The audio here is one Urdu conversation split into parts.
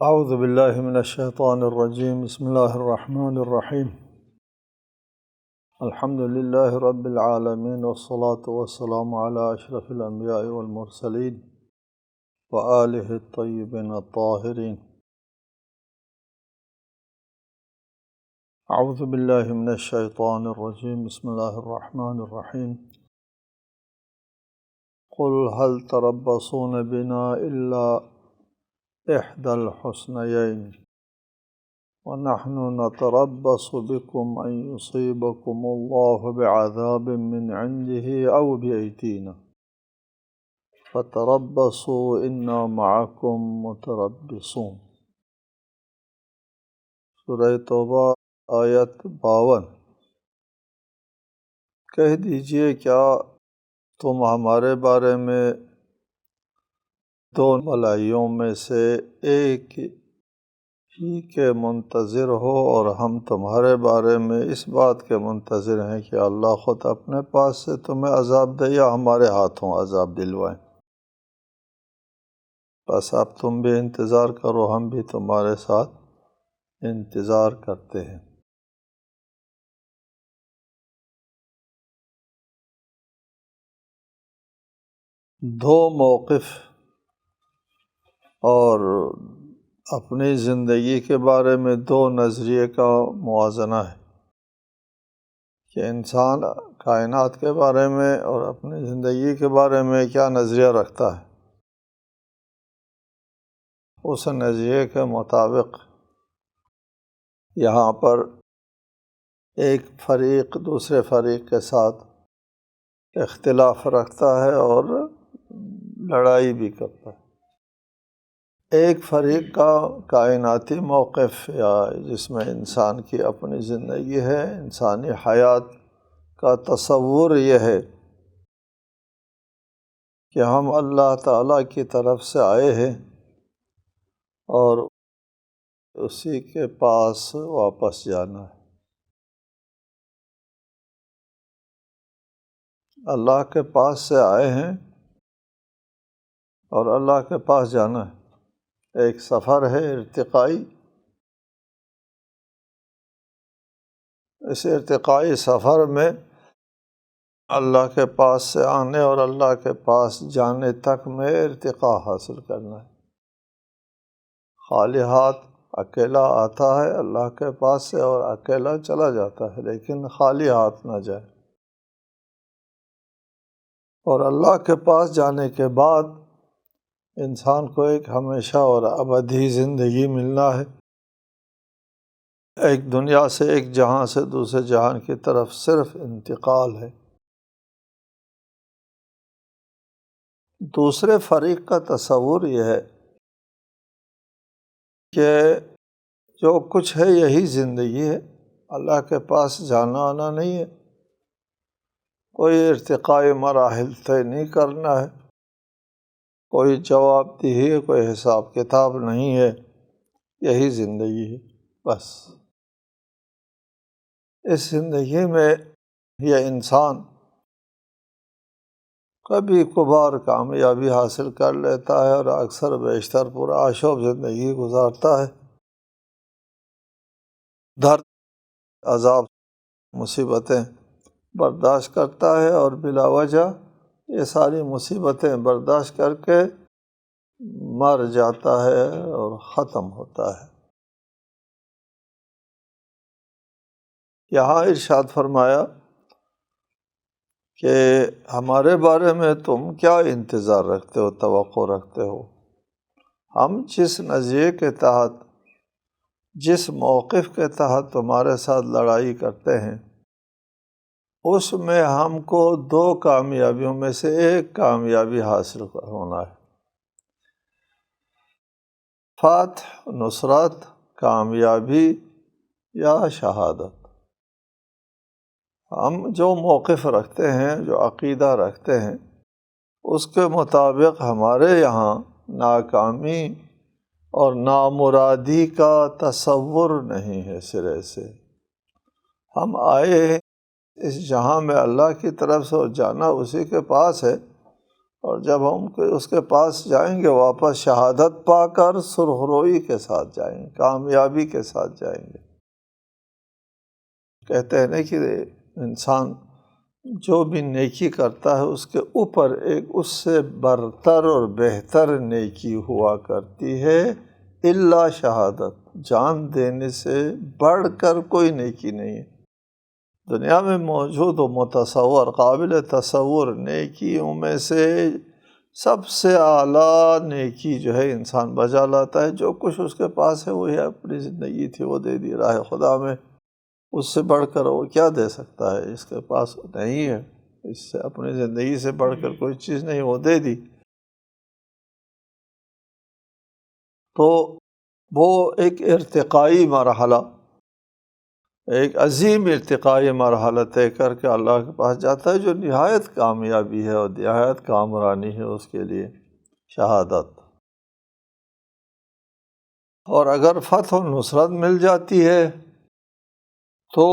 اعوذ باللہ من الشیطان الرجیم بسم اللہ الرحمن الرحیم الحمد للہ رب العالمین والصلاة والسلام علی اشرف الانبیاء والمرسلین وآلہ الطیبین الطاہرین۔ اعوذ باللہ من الشیطان الرجیم بسم اللہ الرحمن الرحیم قل هل تربصون بنا الا احدى الحسنيين ونحن نتربص بكم أن يصيبكم الله بعذاب من عنده أو بأيدينا فتربصوا إنا معكم متربصون۔ سورہ توبہ آیت 52۔ کہہ دیجئے کیا تم ہمارے بارے میں دو بھلائیوں میں سے ایک ہی کے منتظر ہو اور ہم تمہارے بارے میں اس بات کے منتظر ہیں کہ اللہ خود اپنے پاس سے تمہیں عذاب دے یا ہمارے ہاتھوں عذاب دلوائیں۔ بس اب تم بھی انتظار کرو، ہم بھی تمہارے ساتھ انتظار کرتے ہیں۔ دو موقف اور اپنی زندگی کے بارے میں دو نظریے کا موازنہ ہے کہ انسان کائنات کے بارے میں اور اپنی زندگی کے بارے میں کیا نظریہ رکھتا ہے۔ اس نظریے کے مطابق یہاں پر ایک فریق دوسرے فریق کے ساتھ اختلاف رکھتا ہے اور لڑائی بھی کرتا ہے۔ ایک فریق کا کائناتی موقف یا جس میں انسان کی اپنی زندگی ہے، انسانی حیات کا تصور یہ ہے کہ ہم اللہ تعالیٰ کی طرف سے آئے ہیں اور اسی کے پاس واپس جانا ہے۔ اللہ کے پاس سے آئے ہیں اور اللہ کے پاس جانا ہے۔ ایک سفر ہے ارتقائی، اس ارتقائی سفر میں اللہ کے پاس سے آنے اور اللہ کے پاس جانے تک میں ارتقاء حاصل کرنا ہے۔ خالی ہاتھ اکیلا آتا ہے اللہ کے پاس سے اور اکیلا چلا جاتا ہے، لیکن خالی ہاتھ نہ جائے۔ اور اللہ کے پاس جانے کے بعد انسان کو ایک ہمیشہ اور ابدی زندگی ملنا ہے۔ ایک دنیا سے ایک جہاں سے دوسرے جہان کی طرف صرف انتقال ہے۔ دوسرے فریق کا تصور یہ ہے کہ جو کچھ ہے یہی زندگی ہے، اللہ کے پاس جانا آنا نہیں ہے، کوئی ارتقائی مراحل طے نہیں کرنا ہے، کوئی جواب دہی ہے، کوئی حساب کتاب نہیں ہے، یہی زندگی ہے بس۔ اس زندگی میں یہ انسان کبھی کبھار کامیابی حاصل کر لیتا ہے اور اکثر بیشتر پرآشوب زندگی گزارتا ہے۔ درد، عذاب، مصیبتیں برداشت کرتا ہے اور بلا وجہ یہ ساری مصیبتیں برداشت کر کے مر جاتا ہے اور ختم ہوتا ہے۔ یہاں ارشاد فرمایا کہ ہمارے بارے میں تم کیا انتظار رکھتے ہو، توقع رکھتے ہو؟ ہم جس نظریے کے تحت، جس موقف کے تحت تمہارے ساتھ لڑائی کرتے ہیں، اس میں ہم کو دو کامیابیوں میں سے ایک کامیابی حاصل ہونا ہے۔ فتح، نصرت، کامیابی یا شہادت۔ ہم جو موقف رکھتے ہیں، جو عقیدہ رکھتے ہیں، اس کے مطابق ہمارے یہاں ناکامی اور نامرادی کا تصور نہیں ہے سرے سے۔ ہم آئے ہیں اس جہاں میں اللہ کی طرف سے اور جانا اسی کے پاس ہے، اور جب ہم اس کے پاس جائیں گے واپس شہادت پا کر سرخ روئی کے ساتھ جائیں گے، کامیابی کے ساتھ جائیں گے۔ کہتے ہیں نا کہ انسان جو بھی نیکی کرتا ہے اس کے اوپر ایک اس سے برتر اور بہتر نیکی ہوا کرتی ہے، الا شہادت، جان دینے سے بڑھ کر کوئی نیکی نہیں ہے۔ دنیا میں موجود و متصور قابل تصور نیکیوں میں سے سب سے اعلیٰ نیکی جو ہے انسان بجا لاتا ہے، جو کچھ اس کے پاس ہے وہی اپنی زندگی تھی وہ دے دی راہ خدا میں، اس سے بڑھ کر وہ کیا دے سکتا ہے؟ اس کے پاس نہیں ہے، اس سے اپنی زندگی سے بڑھ کر کوئی چیز نہیں، وہ دے دی۔ تو وہ ایک ارتقائی مرحلہ، ایک عظیم ارتقائی مرحلہ طے کر کے اللہ کے پاس جاتا ہے، جو نہایت کامیابی ہے اور نہایت کامرانی ہے اس کے لیے، شہادت۔ اور اگر فتح و نصرت مل جاتی ہے تو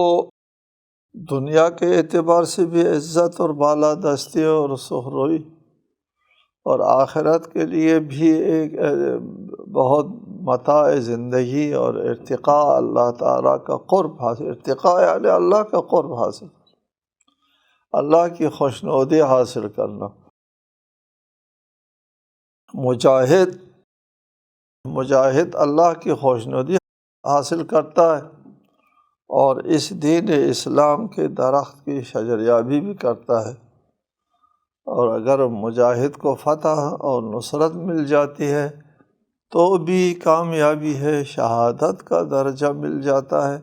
دنیا کے اعتبار سے بھی عزت اور بالادستی اور سخروئی، اور آخرت کے لیے بھی ایک بہت متاع زندگی اور ارتقاء، اللہ تعالیٰ کا قرب حاصل، ارتقاء یعنی اللہ کا قرب حاصل، اللہ کی خوشنودی حاصل کرنا۔ مجاہد اللہ کی خوشنودی حاصل کرتا ہے اور اس دین اسلام کے درخت کی شجریابی بھی کرتا ہے۔ اور اگر مجاہد کو فتح اور نصرت مل جاتی ہے تو بھی کامیابی ہے، شہادت کا درجہ مل جاتا ہے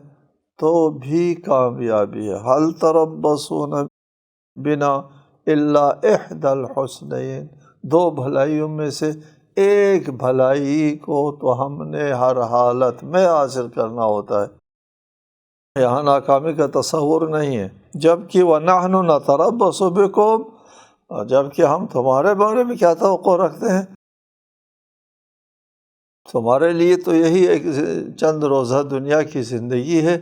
تو بھی کامیابی ہے۔ حل تربصون بنا الا احدی الحسنین، دو بھلائیوں میں سے ایک بھلائی کو تو ہم نے ہر حالت میں حاصل کرنا ہوتا ہے، یہاں ناکامی کا تصور نہیں ہے۔ جبکہ وَنَحْنُ نَتَرَبَّصُ بِكُمْ، جبکہ ہم تمہارے بارے میں کیا توقع رکھتے ہیں؟ تمہارے لیے تو یہی ایک چند روزہ دنیا کی زندگی ہے،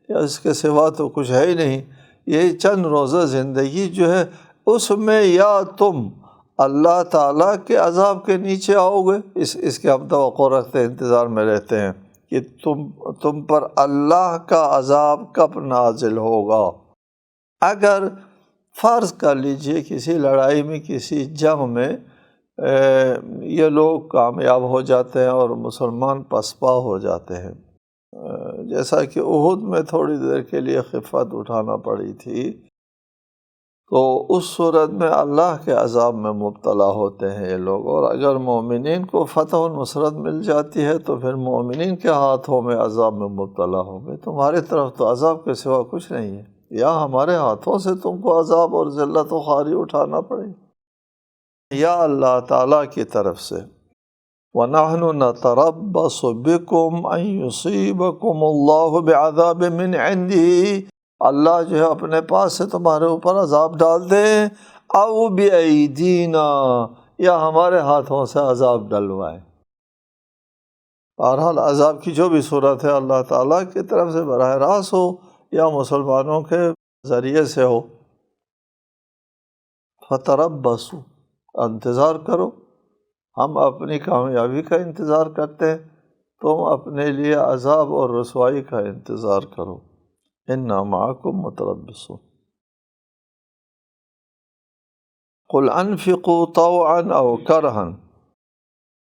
یا اس کے سوا تو کچھ ہے ہی نہیں۔ یہ چند روزہ زندگی جو ہے اس میں یا تم اللہ تعالیٰ کے عذاب کے نیچے آؤ گے، اس کے ہم توقع رکھتے ہیں، انتظار میں رہتے ہیں کہ تم پر اللہ کا عذاب کب نازل ہوگا۔ اگر فرض کر لیجئے کسی لڑائی میں، کسی جنگ میں یہ لوگ کامیاب ہو جاتے ہیں اور مسلمان پسپا ہو جاتے ہیں، جیسا کہ احد میں تھوڑی دیر کے لیے خفت اٹھانا پڑی تھی، تو اس صورت میں اللہ کے عذاب میں مبتلا ہوتے ہیں یہ لوگ۔ اور اگر مومنین کو فتح و نصرت مل جاتی ہے تو پھر مومنین کے ہاتھوں میں عذاب میں مبتلا ہوں گے۔ تمہاری طرف تو عذاب کے سوا کچھ نہیں ہے، یا ہمارے ہاتھوں سے تم کو عذاب اور ذلت و خواری اٹھانا پڑے، یا اللہ تعالیٰ کی طرف سے۔ وَنَحْنُ نَتَرَبَّصُ بِكُمْ أَن يُصِيبَكُمُ اللَّهُ بِعَذَابٍ مِّنْ عِنْدِهِ، اللہ جو ہے اپنے پاس سے تمہارے اوپر عذاب ڈال دے، اَوْ بِأَيْدِينَا، یا ہمارے ہاتھوں سے عذاب ڈلوائے۔ بہرحال عذاب کی جو بھی صورت ہے اللہ تعالیٰ کی طرف سے براہ راست ہو یا مسلمانوں کے ذریعے سے ہو۔ فَتَرَبَّصُوا، انتظار کرو، ہم اپنی کامیابی کا انتظار کرتے ہیں، تم اپنے لیے عذاب اور رسوائی کا انتظار کرو۔ اِنَّا مَعَكُمْ مُتَرَبِّصُونَ۔ قُلْ أَنفِقُوا طَوْعًا أَوْ كَرْهًا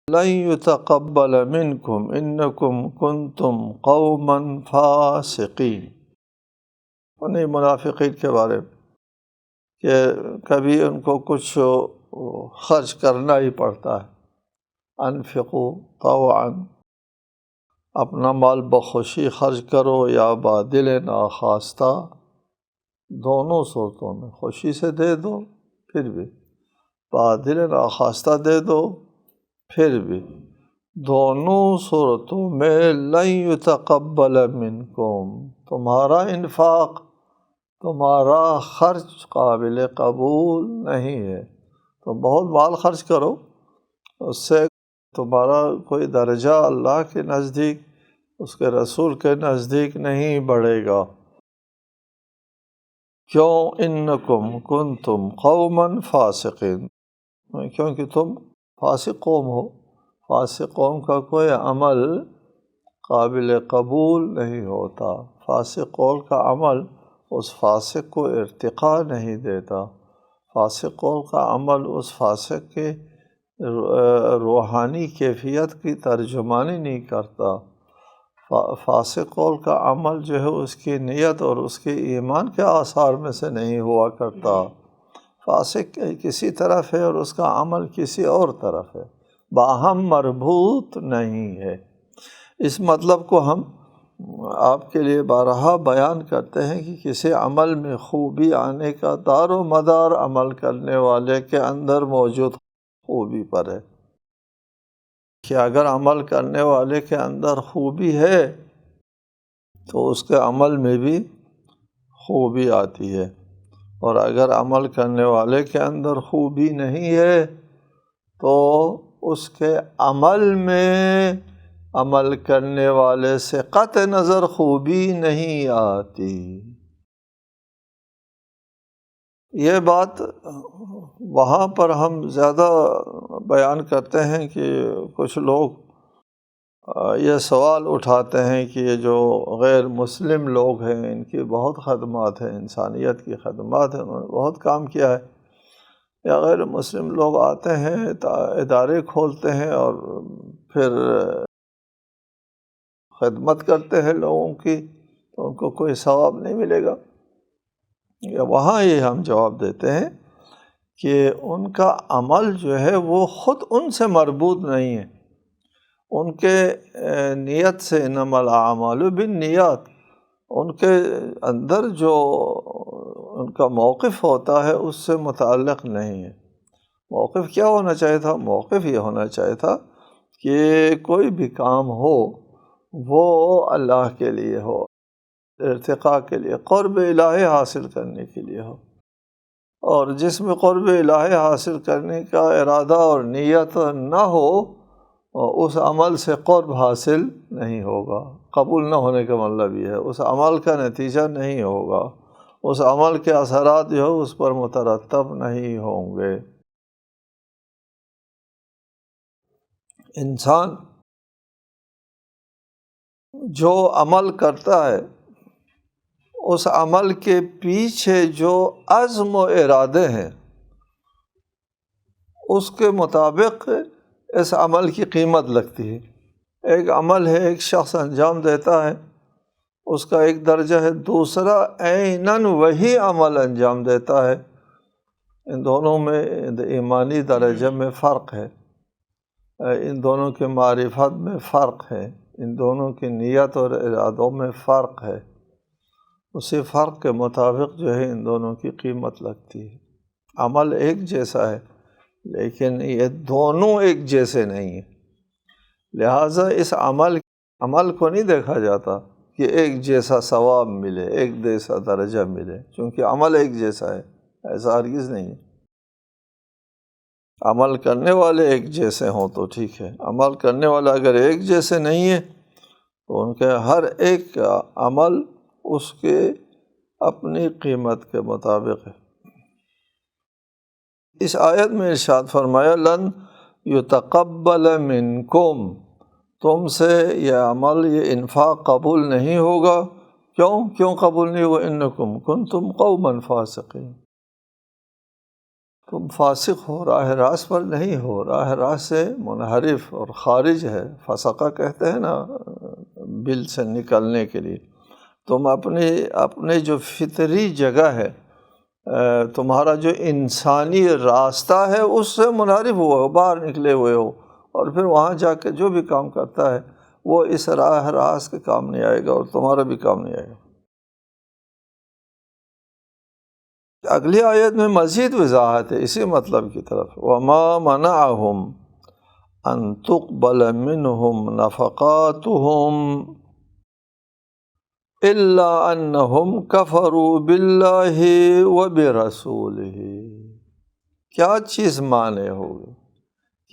لَن يُتَقَبَّلَ مِنكُمْ إِنَّكُمْ كُنتُمْ قَوْمًا فَاسِقِينَ۔ انہیں منافقین کے بارے میں کہ کبھی ان کو کچھ خرچ کرنا ہی پڑتا ہے۔ انفقوا طوعا، اپنا مال بخوشی خرچ کرو یا بادل ناخواستہ، دونوں صورتوں میں، خوشی سے دے دو پھر بھی، بادل ناخواستہ دے دو پھر بھی، دونوں صورتوں میں لن یتقبل منکم، تمہارا انفاق، تمہارا خرچ قابل قبول نہیں ہے۔ تم بہت مال خرچ کرو، اس سے تمہارا کوئی درجہ اللہ کے نزدیک، اس کے رسول کے نزدیک نہیں بڑھے گا۔ کیوں؟ انکم کنتم قوما فاسقین، کیونکہ تم فاسق قوم ہو، فاسق قوم کا کوئی عمل قابل قبول نہیں ہوتا، فاسق قوم کا عمل اس فاسق کو ارتقاء نہیں دیتا، فاسق قوم کا عمل اس فاسق کے روحانی کیفیت کی ترجمانی نہیں کرتا، فاسق قول کا عمل جو ہے اس کی نیت اور اس کے ایمان کے آثار میں سے نہیں ہوا کرتا، فاسق کسی طرف ہے اور اس کا عمل کسی اور طرف ہے، باہم مربوط نہیں ہے۔ اس مطلب کو ہم آپ کے لیے بارہا بیان کرتے ہیں کہ کسی عمل میں خوبی آنے کا دار و مدار عمل کرنے والے کے اندر موجود خوبی پر ہے، کہ اگر عمل کرنے والے کے اندر خوبی ہے تو اس کے عمل میں بھی خوبی آتی ہے، اور اگر عمل کرنے والے کے اندر خوبی نہیں ہے تو اس کے عمل میں عمل کرنے والے سے قطع نظر خوبی نہیں آتی۔ یہ بات وہاں پر ہم زیادہ بیان کرتے ہیں کہ کچھ لوگ یہ سوال اٹھاتے ہیں کہ یہ جو غیر مسلم لوگ ہیں ان کی بہت خدمات ہیں، انسانیت کی خدمات ہیں، انہوں نے بہت کام کیا ہے، یا غیر مسلم لوگ آتے ہیں ادارے کھولتے ہیں اور پھر خدمت کرتے ہیں لوگوں کی، تو ان کو کوئی ثواب نہیں ملے گا۔ وہاں یہ ہم جواب دیتے ہیں کہ ان کا عمل جو ہے وہ خود ان سے مربوط نہیں ہے، ان کے نیت سے، انما الاعمال بالنیات، ان کے اندر جو ان کا موقف ہوتا ہے اس سے متعلق نہیں ہے۔ موقف کیا ہونا چاہیے تھا؟ موقف یہ ہونا چاہیے تھا کہ کوئی بھی کام ہو وہ اللہ کے لیے ہو، ارتقاء کے لیے، قرب الہی حاصل کرنے کے لیے ہو، اور جس میں قرب الہی حاصل کرنے کا ارادہ اور نیت نہ ہو اس عمل سے قرب حاصل نہیں ہوگا، قبول نہ ہونے کا مطلب یہ ہے، اس عمل کا نتیجہ نہیں ہوگا، اس عمل کے اثرات جو ہے اس پر مترتب نہیں ہوں گے۔ انسان جو عمل کرتا ہے اس عمل کے پیچھے جو عزم و ارادے ہیں اس کے مطابق اس عمل کی قیمت لگتی ہے۔ ایک عمل ہے، ایک شخص انجام دیتا ہے، اس کا ایک درجہ ہے، دوسرا عیناً وہی عمل انجام دیتا ہے، ان دونوں میں ایمانی درجہ میں فرق ہے، ان دونوں کے معرفت میں فرق ہے، ان دونوں کی نیت اور ارادوں میں فرق ہے، اسی فرق کے مطابق جو ہے ان دونوں کی قیمت لگتی ہے۔ عمل ایک جیسا ہے لیکن یہ دونوں ایک جیسے نہیں ہیں، لہٰذا اس عمل کو نہیں دیکھا جاتا کہ ایک جیسا ثواب ملے، ایک جیسا درجہ ملے، چونکہ عمل ایک جیسا ہے، ایسا ہرگز نہیں ہے۔ عمل کرنے والے ایک جیسے ہوں تو ٹھیک ہے، عمل کرنے والا اگر ایک جیسے نہیں ہے تو ان کے ہر ایک عمل اس کے اپنی قیمت کے مطابق ہے۔ اس آیت میں ارشاد فرمایا لن یتقبل منکم، تم سے یہ عمل، یہ انفاق قبول نہیں ہوگا۔ کیوں قبول نہیں ہوگا؟ انکم کنتم قوما فاسقین، تم فاسق ہو، راہ راست پر نہیں ہو، راہ راست سے منحرف اور خارج ہے، فسقہ کہتے ہیں نا بل سے نکلنے کے لیے، تم اپنے جو فطری جگہ ہے، تمہارا جو انسانی راستہ ہے اس سے منحرف ہوا ہو، باہر نکلے ہوئے ہو، اور پھر وہاں جا کے جو بھی کام کرتا ہے وہ اس راہ راست کے کام نہیں آئے گا اور تمہارا بھی کام نہیں آئے گا۔ اگلی آیت میں مزید وضاحت ہے اسی مطلب کی طرف، وَمَا مَنَعَهُمْ أَن تُقْبَلَ مِنْهُمْ نَفَقَاتُهُمْ إِلَّا أَنَّهُمْ كَفَرُوا بِاللَّهِ وَبِرَسُولِهِ، کیا چیز مانے ہوگی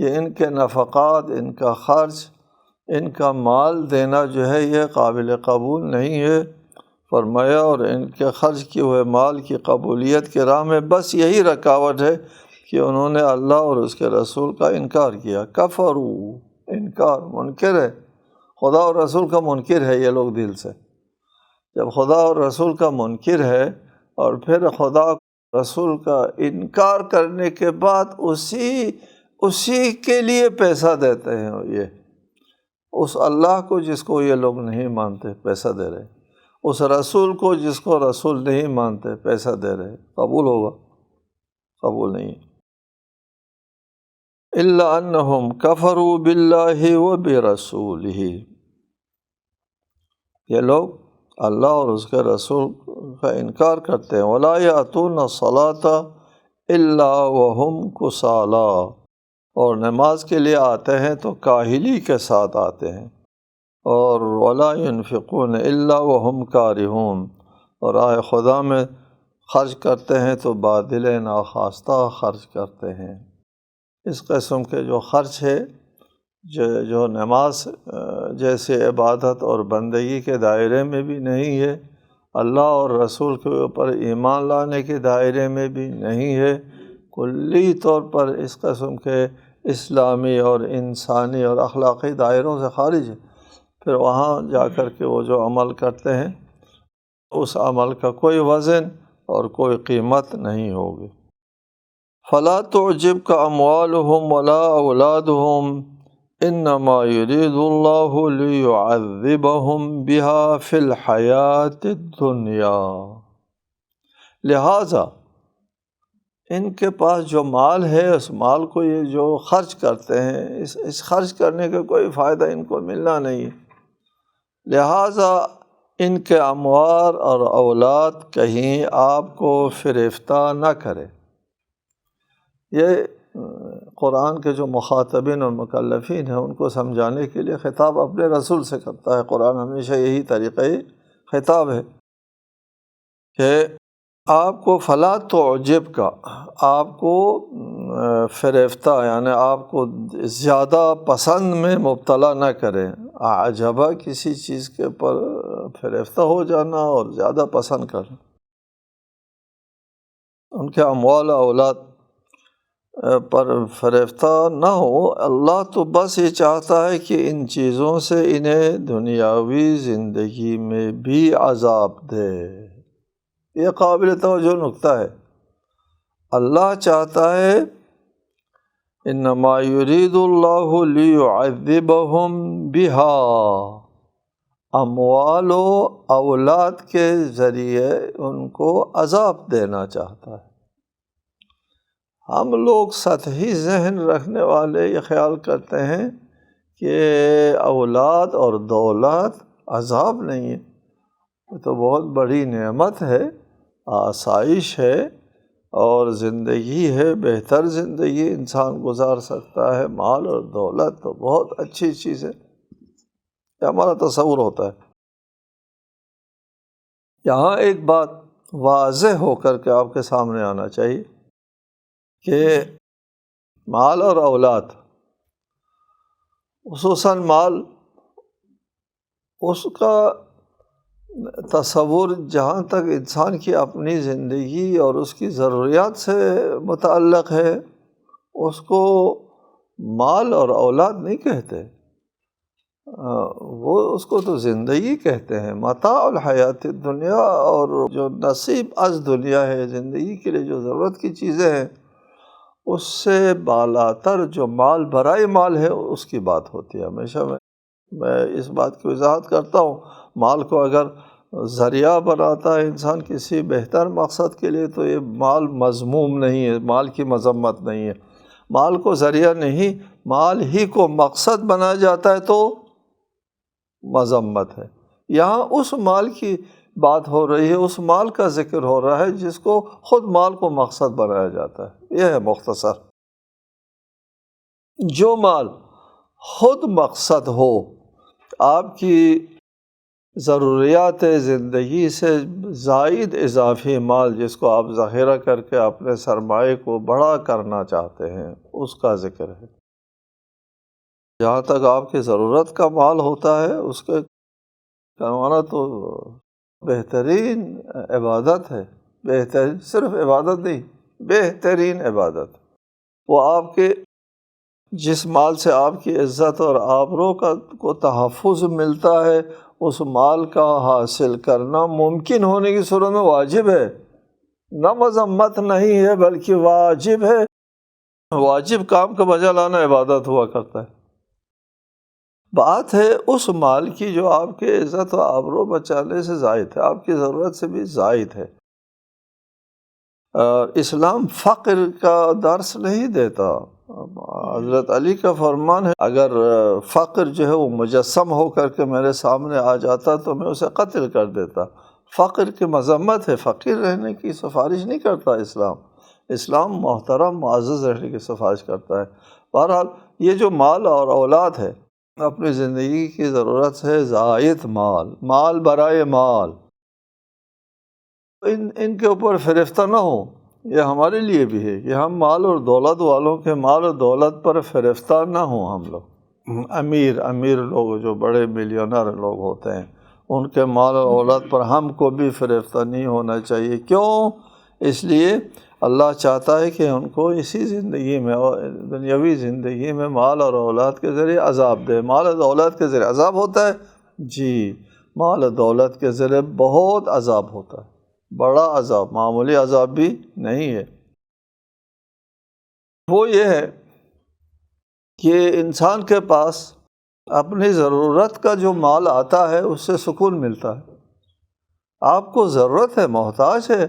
کہ ان کے نفقات، ان کا خرچ، ان کا مال دینا جو ہے یہ قابل قبول نہیں ہے۔ فرمایا اور ان کے خرچ کیے ہوئے مال کی قبولیت کے راہ میں بس یہی رکاوٹ ہے کہ انہوں نے اللہ اور اس کے رسول کا انکار کیا۔ کفرو، انکار، منکر ہے، خدا اور رسول کا منکر ہے یہ لوگ دل سے۔ جب خدا اور رسول کا منکر ہے اور پھر خدا رسول کا انکار کرنے کے بعد اسی کے لیے پیسہ دیتے ہیں، یہ اس اللہ کو جس کو یہ لوگ نہیں مانتے پیسہ دے رہے، اس رسول کو جس کو رسول نہیں مانتے پیسہ دے رہے، قبول ہوگا؟ قبول نہیں۔ الا انہم کفروا باللہ وبرسولہ، یہ لوگ اللہ اور اس کے رسول کا انکار کرتے ہیں۔ ولا یأتون الصلاۃ الا وہم کسالى، اور نماز کے لیے آتے ہیں تو کاہلی کے ساتھ آتے ہیں۔ اور ولا ينفقون الا وہم کارہون، اور راہ خدا میں خرچ کرتے ہیں تو بادل ناخواستہ خرچ کرتے ہیں۔ اس قسم کے جو خرچ ہے جو نماز جیسے عبادت اور بندگی کے دائرے میں بھی نہیں ہے، اللہ اور رسول کے اوپر ایمان لانے کے دائرے میں بھی نہیں ہے، کلی طور پر اس قسم کے اسلامی اور انسانی اور اخلاقی دائروں سے خارج ہے، پھر وہاں جا کر کے وہ جو عمل کرتے ہیں اس عمل کا کوئی وزن اور کوئی قیمت نہیں ہوگی۔ فلا تعجبک اموالہم ولا اولادہم انما یرید اللہ لیعذبہم بہا فی الحیاۃ الدنیا، لہٰذا ان کے پاس جو مال ہے اس مال کو یہ جو خرچ کرتے ہیں اس خرچ کرنے کا کوئی فائدہ ان کو ملنا نہیں ہے، لہٰذا ان کے اموال اور اولاد کہیں آپ کو فریفتہ نہ کرے۔ یہ قرآن کے جو مخاطبین اور مکلفین ہیں ان کو سمجھانے کے لیے خطاب اپنے رسول سے کرتا ہے۔ قرآن ہمیشہ یہی طریقہ خطاب ہے کہ آپ کو فلا تعجب کا، آپ کو فریفتہ یعنی آپ کو زیادہ پسند میں مبتلا نہ کرے۔ عجبہ کسی چیز کے اوپر فریفتہ ہو جانا اور زیادہ پسند کرنا، ان کے اموال اولاد پر فریفتہ نہ ہو۔ اللہ تو بس یہ چاہتا ہے کہ ان چیزوں سے انہیں دنیاوی زندگی میں بھی عذاب دے۔ یہ قابل توجہ نکتہ ہے۔ اللہ چاہتا ہے انما یرید اللہ لیعذبہم بہا، اموال و اولاد کے ذریعے ان کو عذاب دینا چاہتا ہے۔ ہم لوگ سطحی ذہن رکھنے والے یہ خیال کرتے ہیں کہ اولاد اور دولت عذاب نہیں ہے، یہ تو بہت بڑی نعمت ہے، آسائش ہے اور زندگی ہے، بہتر زندگی انسان گزار سکتا ہے، مال اور دولت تو بہت اچھی چیز ہے، یہ ہمارا تصور ہوتا ہے۔ یہاں ایک بات واضح ہو کر کے آپ کے سامنے آنا چاہیے کہ مال اور اولاد، خصوصاً مال، اس کا تصور جہاں تک انسان کی اپنی زندگی اور اس کی ضروریات سے متعلق ہے اس کو مال اور اولاد نہیں کہتے، وہ اس کو تو زندگی کہتے ہیں، متاع الحیات الدنیا، اور جو نصیب از دنیا ہے، زندگی کے لیے جو ضرورت کی چیزیں ہیں اس سے بالاتر جو مال برائے مال ہے اس کی بات ہوتی ہے۔ ہمیشہ میں اس بات کی وضاحت کرتا ہوں، مال کو اگر ذریعہ بناتا ہے انسان کسی بہتر مقصد کے لیے تو یہ مال مذموم نہیں ہے، مال کی مذمت نہیں ہے، مال کو ذریعہ نہیں، مال ہی کو مقصد بنایا جاتا ہے تو مذمت ہے۔ یہاں اس مال کی بات ہو رہی ہے، اس مال کا ذکر ہو رہا ہے جس کو خود مال کو مقصد بنایا جاتا ہے، یہ ہے مختصر۔ جو مال خود مقصد ہو، آپ کی ضروریات زندگی سے زائد اضافی مال جس کو آپ ذخیرہ کر کے اپنے سرمایے کو بڑا کرنا چاہتے ہیں، اس کا ذکر ہے۔ جہاں تک آپ کی ضرورت کا مال ہوتا ہے اس کے کروانا تو بہترین عبادت ہے، بہترین، صرف عبادت نہیں، بہترین عبادت۔ وہ آپ کے جس مال سے آپ کی عزت اور آبرو کو تحفظ ملتا ہے، اس مال کا حاصل کرنا ممکن ہونے کی صورت میں واجب ہے، نہ مذمت نہیں ہے بلکہ واجب ہے۔ واجب کام کا مزہ لانا عبادت ہوا کرتا ہے۔ بات ہے اس مال کی جو آپ کے عزت و آبرو بچانے سے زائد ہے، آپ کی ضرورت سے بھی زائد ہے۔ اسلام فقر کا درس نہیں دیتا۔ حضرت علی کا فرمان ہے، اگر فقر جو ہے وہ مجسم ہو کر کے میرے سامنے آ جاتا تو میں اسے قتل کر دیتا۔ فقر کی مذمت ہے، فقیر رہنے کی سفارش نہیں کرتا اسلام۔ اسلام محترم معزز رہنے کی سفارش کرتا ہے۔ بہرحال یہ جو مال اور اولاد ہے، اپنی زندگی کی ضرورت سے زائد مال برائے مال، ان کے اوپر فریفتہ نہ ہو۔ یہ ہمارے لیے بھی ہے کہ ہم مال اور دولت والوں کے مال اور دولت پر فریفتہ نہ ہوں۔ ہم لوگ امیر لوگ جو بڑے ملینر لوگ ہوتے ہیں، ان کے مال اور اولاد پر ہم کو بھی فریفتہ نہیں ہونا چاہیے۔ کیوں؟ اس لیے اللہ چاہتا ہے کہ ان کو اسی زندگی میں، دنیاوی زندگی میں مال اور اولاد کے ذریعے عذاب دے۔ مال اور دولت کے ذریعے عذاب ہوتا ہے؟ جی، مال اور دولت کے ذریعے بہت عذاب ہوتا ہے، بڑا عذاب، معمولی عذاب بھی نہیں ہے۔ وہ یہ ہے کہ انسان کے پاس اپنی ضرورت کا جو مال آتا ہے اس سے سکون ملتا ہے۔ آپ کو ضرورت ہے، محتاج ہے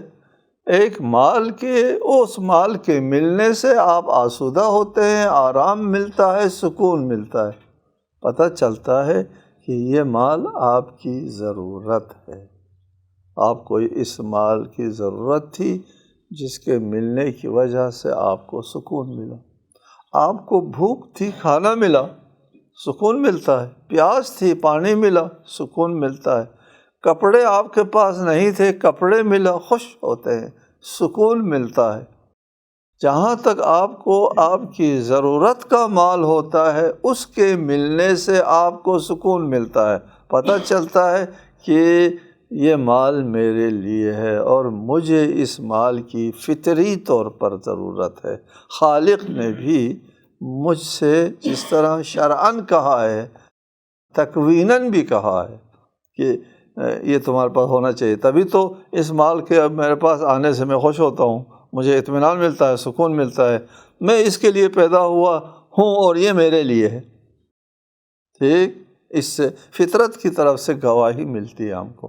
ایک مال کے، اس مال کے ملنے سے آپ آسودہ ہوتے ہیں، آرام ملتا ہے، سکون ملتا ہے، پتہ چلتا ہے کہ یہ مال آپ کی ضرورت ہے۔ آپ کو اس مال کی ضرورت تھی جس کے ملنے کی وجہ سے آپ کو سکون ملا۔ آپ کو بھوک تھی، کھانا ملا، سکون ملتا ہے۔ پیاس تھی، پانی ملا، سکون ملتا ہے۔ کپڑے آپ کے پاس نہیں تھے، کپڑے ملا، خوش ہوتے ہیں، سکون ملتا ہے۔ جہاں تک آپ کو آپ کی ضرورت کا مال ہوتا ہے، اس کے ملنے سے آپ کو سکون ملتا ہے، پتہ چلتا ہے کہ یہ مال میرے لیے ہے اور مجھے اس مال کی فطری طور پر ضرورت ہے۔ خالق نے بھی مجھ سے جس طرح شرعاً کہا ہے، تکویناً بھی کہا ہے کہ یہ تمہارے پاس ہونا چاہیے، تبھی تو اس مال کے اب میرے پاس آنے سے میں خوش ہوتا ہوں، مجھے اطمینان ملتا ہے، سکون ملتا ہے، میں اس کے لیے پیدا ہوا ہوں اور یہ میرے لیے ہے۔ ٹھیک، اس سے فطرت کی طرف سے گواہی ملتی ہے ہم کو۔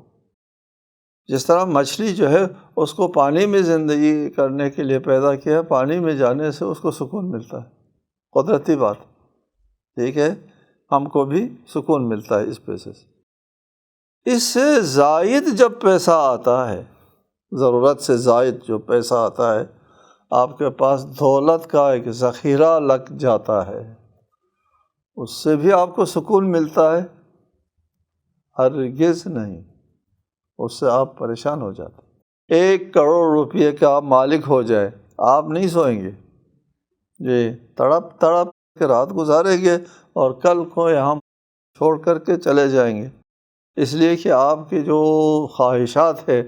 جس طرح مچھلی جو ہے اس کو پانی میں زندگی کرنے کے لیے پیدا کیا ہے، پانی میں جانے سے اس کو سکون ملتا ہے، قدرتی بات، ٹھیک ہے، ہم کو بھی سکون ملتا ہے اس پیسے سے۔ اس سے زائد جب پیسہ آتا ہے، ضرورت سے زائد جو پیسہ آتا ہے، آپ کے پاس دولت کا ایک ذخیرہ لگ جاتا ہے، اس سے بھی آپ کو سکون ملتا ہے؟ ہرگز نہیں، اس سے آپ پریشان ہو جاتے ہیں۔ 1 کروڑ روپے کا مالک ہو جائے، آپ نہیں سوئیں گے، جی، تڑپ تڑپ کے رات گزاریں گے اور کل کو یہاں چھوڑ کر کے چلے جائیں گے، اس لیے کہ آپ کی جو خواہشات ہے،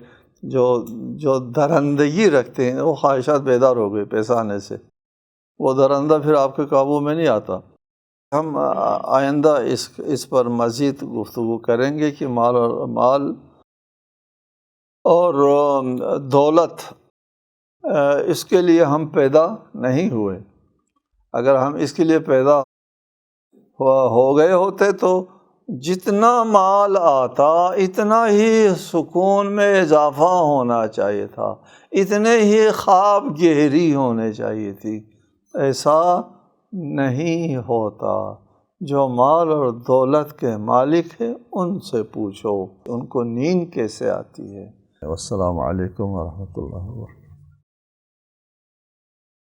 جو درندگی رکھتے ہیں، وہ خواہشات بیدار ہو گئی پیسہ آنے سے، وہ درندہ پھر آپ کے قابو میں نہیں آتا۔ ہم آئندہ اس پر مزید گفتگو کریں گے کہ مال اور دولت، اس کے لیے ہم پیدا نہیں ہوئے۔ اگر ہم اس کے لیے پیدا ہو گئے ہوتے تو جتنا مال آتا اتنا ہی سکون میں اضافہ ہونا چاہیے تھا، اتنے ہی خواب گہری ہونے چاہیے تھی۔ ایسا نہیں ہوتا۔ جو مال اور دولت کے مالک ہیں ان سے پوچھو ان کو نیند کیسے آتی ہے۔ والسلام علیکم ورحمۃ اللہ وبرکاتہ۔